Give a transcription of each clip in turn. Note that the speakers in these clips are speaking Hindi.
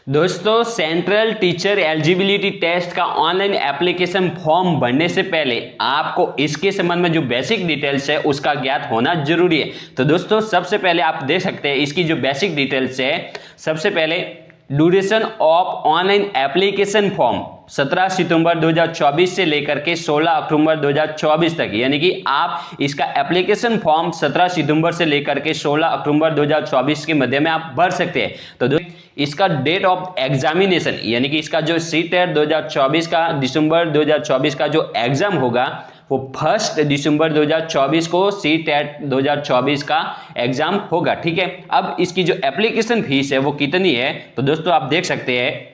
दोस्तों, सेंट्रल टीचर एलिजिबिलिटी टेस्ट का ऑनलाइन एप्लीकेशन फॉर्म भरने से पहले आपको इसके संबंध में जो बेसिक डिटेल्स है उसका ज्ञात होना जरूरी है। तो दोस्तों, सबसे पहले आप देख सकते हैं इसकी जो बेसिक डिटेल्स है। सबसे पहले duration of online application form 17 सितंबर 2024 से लेकर के 16 अक्टूबर 2024 तक, यानी कि आप इसका एप्लीकेशन फॉर्म 17 सितंबर से लेकर के 16 अक्टूबर 2024 के मध्य में आप भर सकते हैं। तो इसका डेट ऑफ एग्जामिनेशन, यानी कि इसका जो सीट है 2024 का दिसंबर 2024 का जो एग्जाम होगा वो 1 दिसंबर 2024 को CTET 2024 का एग्जाम होगा। ठीक है, अब इसकी जो एप्लीकेशन फीस है वो कितनी है, तो दोस्तों आप देख सकते हैं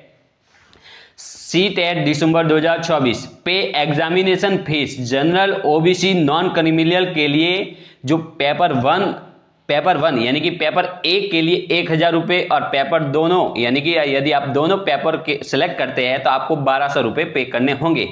CTET दिसंबर 2024 पे examination fees general OBC non criminal के लिए जो पेपर वन यानी कि पेपर 1 के लिए 1,000 रुपये और पेपर दोनों यानी कि यदि आप दोनों पेपर के सिलेक्ट करते हैं तो आपको 1,200 रुपये पे करने होंगे।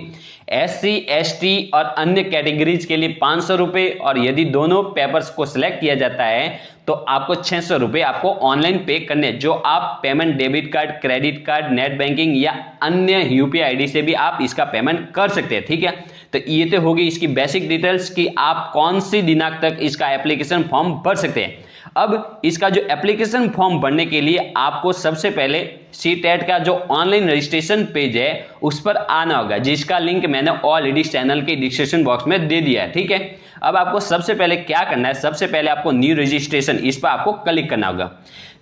SC ST और अन्य कैटेगरीज के लिए 500 रुपये, और यदि दोनों पेपर्स को सिलेक्ट किया जाता है तो आपको 600 रुपये आपको ऑनलाइन पे करने, जो आप payment debit card, credit card, net banking या अन्य UPI ID से भी आप इसका पेमेंट कर सकते हैं। ठीक है, तो ये तो होगी इसकी बेसिक डिटेल्स कि आप कौन सी दिनांक तक इसका एप्लीकेशन फॉर्म भर सकते हैं। अब इसका जो एप्लीकेशन फॉर्म भरने के लिए आपको सबसे पहले CTET का जो ऑनलाइन रजिस्ट्रेशन पेज है उस पर आना होगा, जिसका लिंक मैंने ऑलरेडी चैनल के डिस्क्रिप्शन बॉक्स में दे दिया है। ठीक है, अब आपको सबसे पहले क्या करना है, सबसे पहले आपको न्यू रजिस्ट्रेशन इस पर आपको क्लिक करना होगा।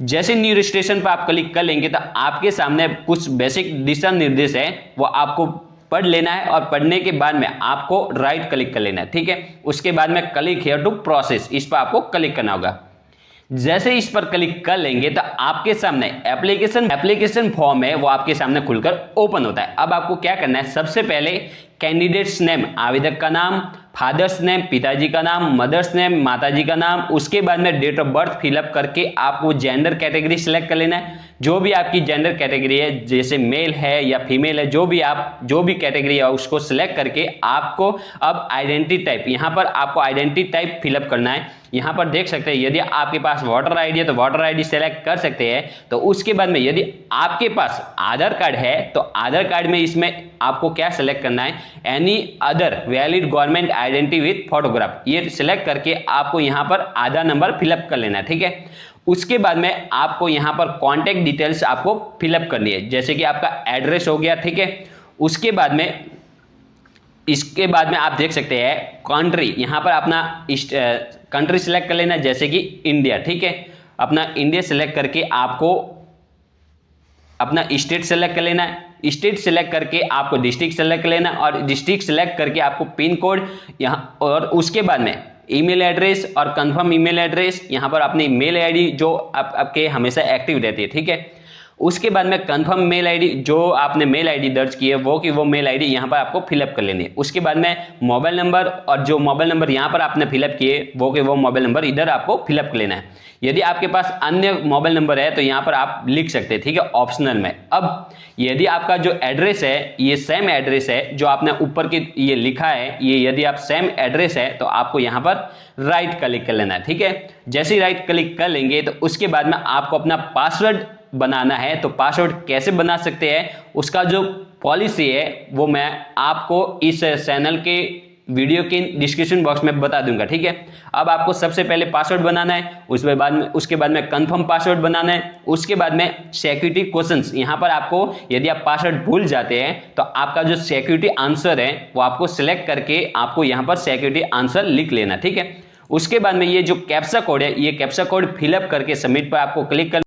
जैसे न्यू रजिस्ट्रेशन पर आप क्लिक कर लेंगे तो आपके सामने कुछ बेसिक दिशा निर्देश है वो आपको पढ़ लेना है, और पढ़ने के बाद में आपको राइट क्लिक कर लेना है। ठीक है, उसके बाद में क्लिक हियर टू प्रोसेस इस पर आपको क्लिक करना होगा। जैसे इस पर क्लिक कर लेंगे तो आपके सामने एप्लीकेशन फॉर्म है वो आपके सामने खुलकर ओपन होता है। अब आपको क्या करना है, सबसे पहले कैंडिडेट्स नेम, आवेदक का नाम, फादर्स नेम, पिताजी का नाम, मदर्स नेम, माताजी का नाम, उसके बाद में डेट ऑफ बर्थ फिलअप करके आपको जेंडर कैटेगरी सिलेक्ट कर लेना है। जो भी आपकी जेंडर कैटेगरी है, जैसे मेल है या फीमेल है, जो भी कैटेगरी है उसको सिलेक्ट करके आपको अब आइडेंटिटी टाइप, यहाँ पर आपको आइडेंटिटी टाइप फिलअप करना है। यहाँ पर देख सकते हैं यदि आपके पास वोटर आईडी है तो वोटर आईडी सेलेक्ट कर सकते हैं। तो उसके बाद में यदि आपके पास आधार कार्ड है तो आधार कार्ड में इसमें आपको क्या सिलेक्ट करना है, any other valid government identity with photograph, ये सिलेक्ट करके आपको यहाँ पर आधार नंबर फिलअप कर लेना है। ठीक है, उसके बाद में आपको यहाँ पर कॉन्टेक्ट डिटेल्स आपको फिलअप करनी है, जैसे कि आपका एड्रेस हो गया। ठीक है, उसके बाद में इसके बाद में आप देख सकते हैं कंट्री, यहाँ पर अपना कंट्री सिलेक्ट कर लेना है, जैसे कि इंडिया। ठीक है, अपना इंडिया सिलेक्ट करके आपको अपना स्टेट सेलेक्ट कर लेना है। स्टेट सेलेक्ट करके आपको डिस्ट्रिक्ट सेलेक्ट कर लेना है, और डिस्ट्रिक्ट सेलेक्ट करके आपको पिन कोड यहाँ, और उसके बाद में ईमेल एड्रेस और कंफर्म ईमेल एड्रेस, यहाँ पर अपनी मेल आईडी जो आपके हमेशा एक्टिव रहती है। ठीक है, उसके बाद में कंफर्म मेल आईडी, जो आपने मेल आईडी दर्ज की है वो मेल आईडी यहाँ पर आपको फिलअप कर लेनी है। उसके बाद में मोबाइल नंबर, और जो मोबाइल नंबर यहाँ पर आपने फिलअप किए वो मोबाइल नंबर इधर आपको फिलअप कर लेना है। यदि आपके पास अन्य मोबाइल नंबर है तो यहाँ पर आप लिख सकते हैं। ठीक है, ऑप्शनल में। अब यदि आपका जो एड्रेस है ये सेम एड्रेस है जो आपने ऊपर की ये लिखा है, ये यदि आप सेम एड्रेस है तो आपको यहाँ पर राइट क्लिक कर लेना है। ठीक है, जैसे ही राइट क्लिक कर लेंगे तो उसके बाद में आपको अपना पासवर्ड बनाना है। तो पासवर्ड कैसे बना सकते हैं उसका जो पॉलिसी है वो मैं आपको इस चैनल के वीडियो के डिस्क्रिप्शन बॉक्स में बता दूंगा। ठीक है, अब आपको सबसे पहले पासवर्ड बनाना है, उसके बाद में कंफर्म पासवर्ड बनाना है। उसके बाद में सिक्योरिटी क्वेश्चंस, यहाँ पर आपको यदि आप पासवर्ड भूल जाते हैं तो आपका जो सिक्योरिटी आंसर है वो आपको सिलेक्ट करके आपको यहाँ पर सिक्योरिटी आंसर लिख लेना। ठीक है, उसके बाद में ये जो कैप्चा कोड है ये कैप्चा कोड फिलअप करके सबमिट पर आपको क्लिक कर।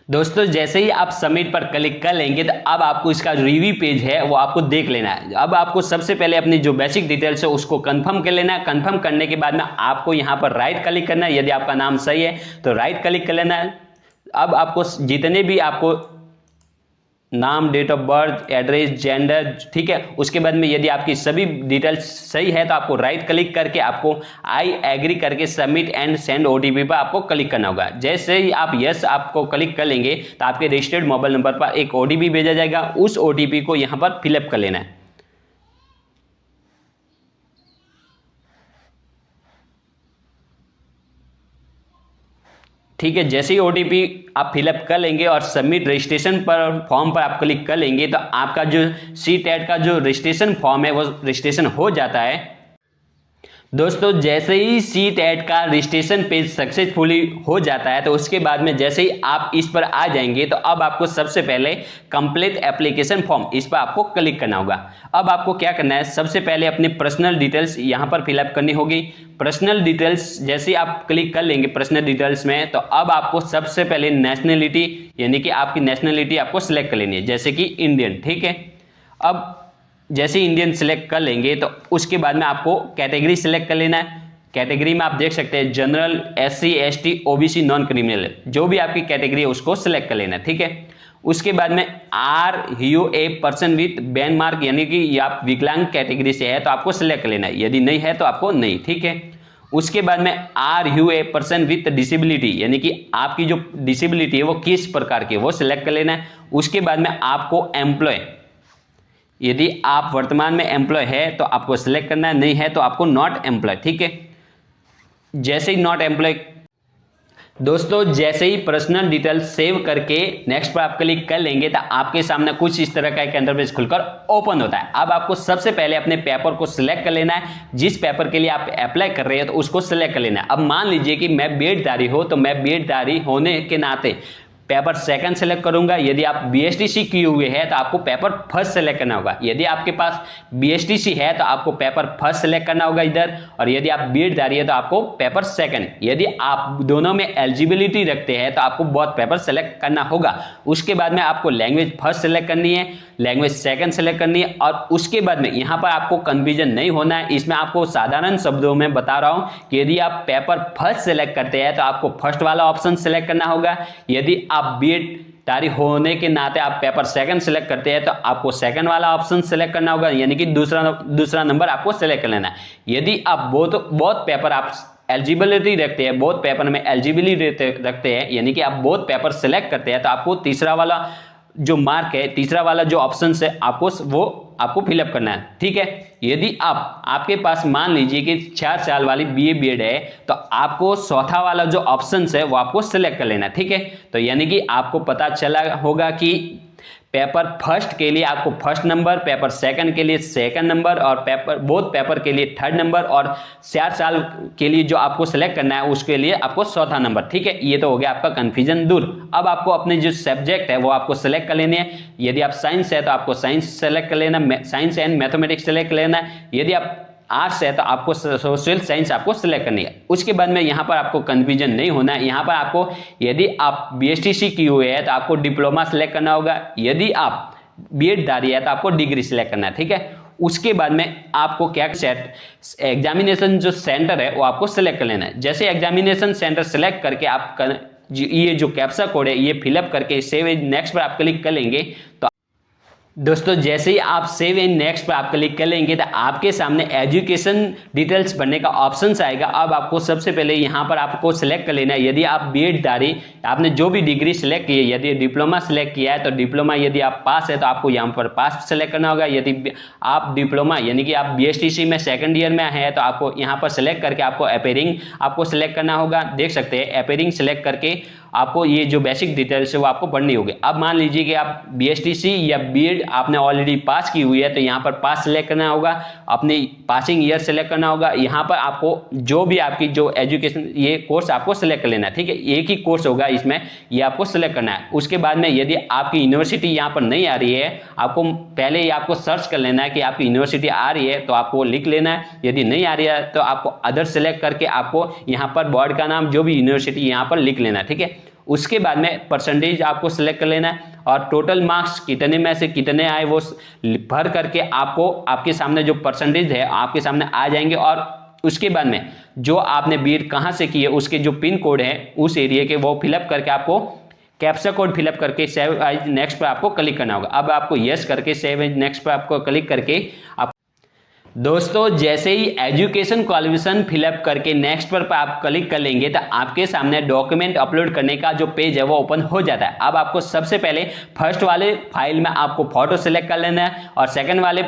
दोस्तों, जैसे ही आप सबमिट पर क्लिक कर लेंगे तो अब आपको इसका रिव्यू पेज है वो आपको देख लेना है। अब आपको सबसे पहले अपनी जो बेसिक डिटेल्स है उसको कंफर्म कर लेना है। कंफर्म करने के बाद में आपको यहाँ पर राइट क्लिक करना है, यदि आपका नाम सही है तो राइट क्लिक कर लेना है। अब आपको जितने भी आपको नाम, date of birth, address, gender, ठीक है, उसके बाद में यदि आपकी सभी डिटेल्स सही है तो आपको राइट क्लिक करके आपको आई एग्री करके सबमिट एंड सेंड OTP पर आपको क्लिक करना होगा। जैसे ही आप यस आपको क्लिक कर लेंगे तो आपके रजिस्टर्ड मोबाइल नंबर पर एक OTP भेजा जाएगा, उस OTP को यहाँ पर फिलअप कर लेना है। ठीक है। जैसे ही OTP आप फिलअप कर लेंगे और सबमिट रजिस्ट्रेशन पर फॉर्म पर आप क्लिक कर लेंगे तो आपका जो CTET का जो रजिस्ट्रेशन फॉर्म है वो रजिस्ट्रेशन हो जाता है। दोस्तों जैसे ही CTET का रजिस्ट्रेशन पेज सक्सेसफुली हो जाता है तो उसके बाद में जैसे ही आप इस पर आ जाएंगे तो अब आपको सबसे पहले कंप्लीट एप्लीकेशन फॉर्म इस पर आपको क्लिक करना होगा। अब आपको क्या करना है, सबसे पहले अपनी पर्सनल डिटेल्स यहाँ पर फिलअप करनी होगी। पर्सनल डिटेल्स जैसे ही आप क्लिक कर लेंगे पर्सनल डिटेल्स में तो अब आपको सबसे पहले नेशनलिटी यानी कि आपकी नेशनलिटी आपको सिलेक्ट कर लेनी है, जैसे कि इंडियन। ठीक है। अब जैसे इंडियन सिलेक्ट कर लेंगे तो उसके बाद में आपको कैटेगरी सिलेक्ट कर लेना है। कैटेगरी में आप देख सकते हैं general, SC ST OBC non criminal, जो भी आपकी कैटेगरी है उसको सिलेक्ट कर लेना है। ठीक है। उसके बाद में RUA person with ban mark यानी कि आप विकलांग कैटेगरी से है तो आपको सिलेक्ट कर लेना है, यदि नहीं है तो आपको नहीं। ठीक है। उसके बाद में RUA पर्सन विथ डिसेबिलिटी यानी कि आपकी जो डिसेबिलिटी है वो किस प्रकार की वो सिलेक्ट कर लेना है। उसके बाद में आपको एम्प्लॉय, यदि आप वर्तमान में एम्प्लॉय है तो आपको सिलेक्ट करना है, नहीं है तो आपको नॉट एम्प्लॉय। ठीक है। जैसे ही नॉट एम्प्लॉय, दोस्तों जैसे ही पर्सनल डिटेल सेव करके नेक्स्ट पर आप क्लिक कर लेंगे तो आपके सामने कुछ इस तरह का एक इंटरफेस खुलकर ओपन होता है। अब आपको सबसे पहले अपने पेपर को सिलेक्ट कर लेना है, जिस पेपर के लिए आप अप्लाई कर रहे हैं तो उसको सिलेक्ट कर लेना है। अब मान लीजिए कि मैं बीएडधारी हो तो मैं बीएडधारी होने के नाते पेपर सेकंड सेलेक्ट करूंगा। यदि आप BSTC किए हुए हैं तो आपको पेपर फर्स्ट सेलेक्ट करना होगा। यदि आपके पास BSTC है तो आपको पेपर फर्स्ट सेलेक्ट करना होगा इधर, और यदि आप बीएडधारी है तो आपको पेपर सेकंड। यदि आप दोनों में एलिजिबिलिटी रखते हैं तो आपको बहुत पेपर सेलेक्ट करना होगा। उसके बाद में आपको लैंग्वेज फर्स्ट सेलेक्ट करनी है, लैंग्वेज सेकंड सेलेक्ट करनी है, और उसके बाद में यहाँ पर आपको कन्फ्यूजन नहीं होना है। इसमें आपको साधारण शब्दों में बता रहा हूँ कि यदि आप पेपर फर्स्ट सेलेक्ट करते हैं तो आपको फर्स्ट वाला ऑप्शन सेलेक्ट करना होगा। यदि आप बीएडधारी होने के नाते आप पेपर सेकंड सेलेक्ट करते हैं तो आपको सेकंड वाला ऑप्शन सेलेक्ट करना होगा, यानी कि दूसरा नंबर आपको सेलेक्ट कर लेना है। यदि आप बहुत पेपर आप एलिजिबिलिटी रखते हैं, बहुत पेपर में एलिजिबिलिटी रखते हैं यानी कि आप बहुत पेपर सेलेक्ट करते हैं तो आपको तीसरा वाला जो मार्क है, तीसरा वाला जो ऑप्शन है आपको फिलअप करना है। ठीक है। यदि आपके पास मान लीजिए कि 4 साल वाली BA BEd है तो आपको चौथा वाला जो ऑप्शन है वो आपको सिलेक्ट कर लेना है। ठीक है। तो यानी कि आपको पता चला होगा कि पेपर फर्स्ट के लिए आपको फर्स्ट नंबर, पेपर सेकंड के लिए सेकंड नंबर, और बोथ पेपर के लिए थर्ड नंबर, और 4 साल के लिए जो आपको सेलेक्ट करना है उसके लिए आपको चौथा नंबर। ठीक है। ये तो हो गया आपका कंफ्यूजन दूर। अब आपको अपने जो सब्जेक्ट है वो आपको सेलेक्ट कर लेने हैं। यदि आप साइंस है तो आपको साइंस सेलेक्ट कर लेना, साइंस एंड मैथमेटिक्स सेलेक्ट कर लेना है। यदि आप आर्ट्स है तो आपको सोशल साइंस आपको सिलेक्ट करनी है। उसके बाद में यहाँ पर आपको कंफ्यूजन नहीं होना है। यहाँ पर आपको यदि आप BSTC किए हुए है तो आपको डिप्लोमा सिलेक्ट करना होगा, यदि आप बीएडधारी है तो आपको डिग्री सिलेक्ट करना है। ठीक है। उसके बाद में आपको क्या एग्जामिनेशन जो सेंटर है वो आपको सिलेक्ट कर लेना है। जैसे एग्जामिनेशन सेंटर सिलेक्ट करके आप ये जो कैप्चा कोड है ये फिलअप करके सेव एज नेक्स्ट पर आप क्लिक कर लेंगे तो दोस्तों जैसे ही आप सेव एंड नेक्स्ट पर आप क्लिक कर लेंगे तो आपके सामने एजुकेशन डिटेल्स भरने का ऑप्शन आएगा। अब आपको सबसे पहले यहाँ पर आपको सिलेक्ट कर लेना है। यदि आप बीएडधारी, आपने जो भी डिग्री सिलेक्ट की है, यदि डिप्लोमा सिलेक्ट किया है तो डिप्लोमा, यदि आप पास है तो आपको यहाँ पर पास सेलेक्ट करना होगा। यदि आप डिप्लोमा यानी कि आप BSTC में सेकंड ईयर में है तो आपको यहाँ पर सिलेक्ट करके आपको अपेयरिंग आपको सिलेक्ट करना होगा। देख सकते हैं अपेयरिंग सिलेक्ट करके आपको ये जो बेसिक डिटेल्स है वो आपको पढ़नी होगी। अब मान लीजिए कि आप BSTC या बीएड आपने ऑलरेडी पास की हुई है तो यहाँ पर पास सिलेक्ट करना होगा, अपनी पासिंग ईयर सेलेक्ट करना होगा। यहाँ पर आपको जो भी आपकी जो एजुकेशन ये कोर्स आपको सिलेक्ट कर लेना है। ठीक है। एक ही कोर्स होगा इसमें, ये आपको सिलेक्ट करना है। उसके बाद में यदि आपकी यूनिवर्सिटी यहाँ पर नहीं आ रही है, आपको पहले ही आपको सर्च कर लेना है कि आपकी यूनिवर्सिटी आ रही है तो आपको लिख लेना है। यदि नहीं आ रही है तो आपको अदर सेलेक्ट करके आपको यहाँ पर बोर्ड का नाम जो भी यूनिवर्सिटी यहाँ पर लिख लेना है। ठीक है। उसके बाद में परसेंटेज आपको सिलेक्ट कर लेना है और टोटल मार्क्स कितने में से कितने आए वो भर करके आपको आपके सामने जो परसेंटेज है आपके सामने आ जाएंगे। और उसके बाद में जो आपने बीएड कहाँ से की है उसके जो पिन कोड है उस एरिया के वो फिलअप करके आपको कैप्चा कोड फिलअप करके सेव एज नेक्स्ट पर आपको क्लिक करना होगा। अब आपको यस करके सेव एज नेक्स्ट पर आपको क्लिक करके दोस्तों जैसे ही एजुकेशन क्वालिफिकेशन फिलअप करके नेक्स्ट पर आप क्लिक कर लेंगे तो आपके सामने डॉक्यूमेंट अपलोड करने का जो पेज है वो ओपन हो जाता है। अब आपको सबसे पहले फर्स्ट वाले फाइल में आपको फोटो सेलेक्ट कर लेना है और सेकंड वाले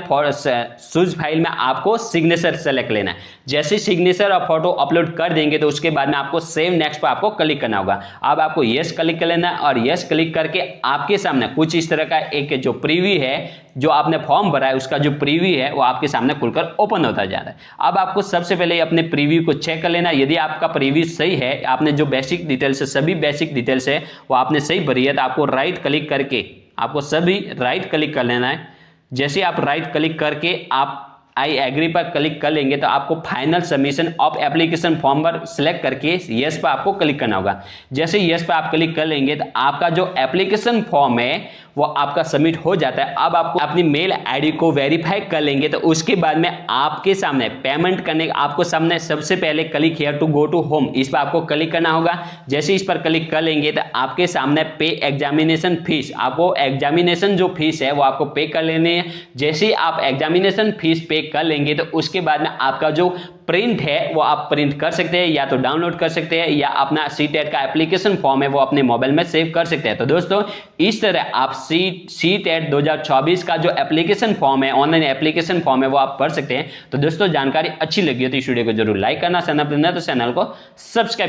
सूज फाइल में आपको सिग्नेचर सेलेक्ट लेना है। जैसे सिग्नेचर और फोटो अपलोड कर देंगे तो उसके बाद में आपको सेव नेक्स्ट पर आपको क्लिक करना होगा। अब आपको यस क्लिक कर लेना है और यस क्लिक करके आपके सामने कुछ इस तरह का एक जो प्रीव्यू है, जो आपने फॉर्म भरा है उसका जो प्रीव्यू है वो आपके सामने खुलकर ओपन होता जा रहा है। अब आपको सबसे पहले अपने प्रीव्यू को चेक कर लेना। यदि आपका प्रीव्यू सही है, आपने जो बेसिक डिटेल्स है, सभी बेसिक डिटेल्स है वो आपने सही भरी है, तो आपको राइट क्लिक करके आपको सभी राइट क्लिक कर लेना है। जैसे आप राइट क्लिक करके आप आई एग्री पर क्लिक कर लेंगे तो आपको final submission of application form पर सिलेक्ट करके यस पर आपको क्लिक करना होगा। जैसे यस पर आप क्लिक कर लेंगे तो आपका जो एप्लीकेशन फॉर्म है वो आपका सबमिट हो जाता है। अब आपको अपनी मेल आईडी को वेरीफाई कर लेंगे तो उसके बाद में आपके सामने पेमेंट करने आपको सामने सबसे पहले click here to go to home, इस पर आपको क्लिक करना होगा। जैसे इस पर क्लिक कर लेंगे तो आपके सामने पे एग्जामिनेशन फीस, आपको एग्जामिनेशन जो फीस है वो आपको पे कर लेनी है। जैसे ही आप एग्जामिनेशन फीस पे कर लेंगे तो उसके बाद में आपका जो प्रिंट है वो आप प्रिंट कर सकते हैं, या तो डाउनलोड कर सकते हैं, या अपना सीटेट का एप्लीकेशन फॉर्म है वो अपने मोबाइल में सेव कर सकते हैं। तो दोस्तों इस तरह आप सीटेट 2024 का जो एप्लीकेशन फॉर्म है, ऑनलाइन एप्लीकेशन फॉर्म है वो आप भर सकते हैं। तो दोस्तों जानकारी अच्छी लगी हो तो इस वीडियो को जरूर लाइक करना, चैनल पर नए तो चैनल को सब्सक्राइब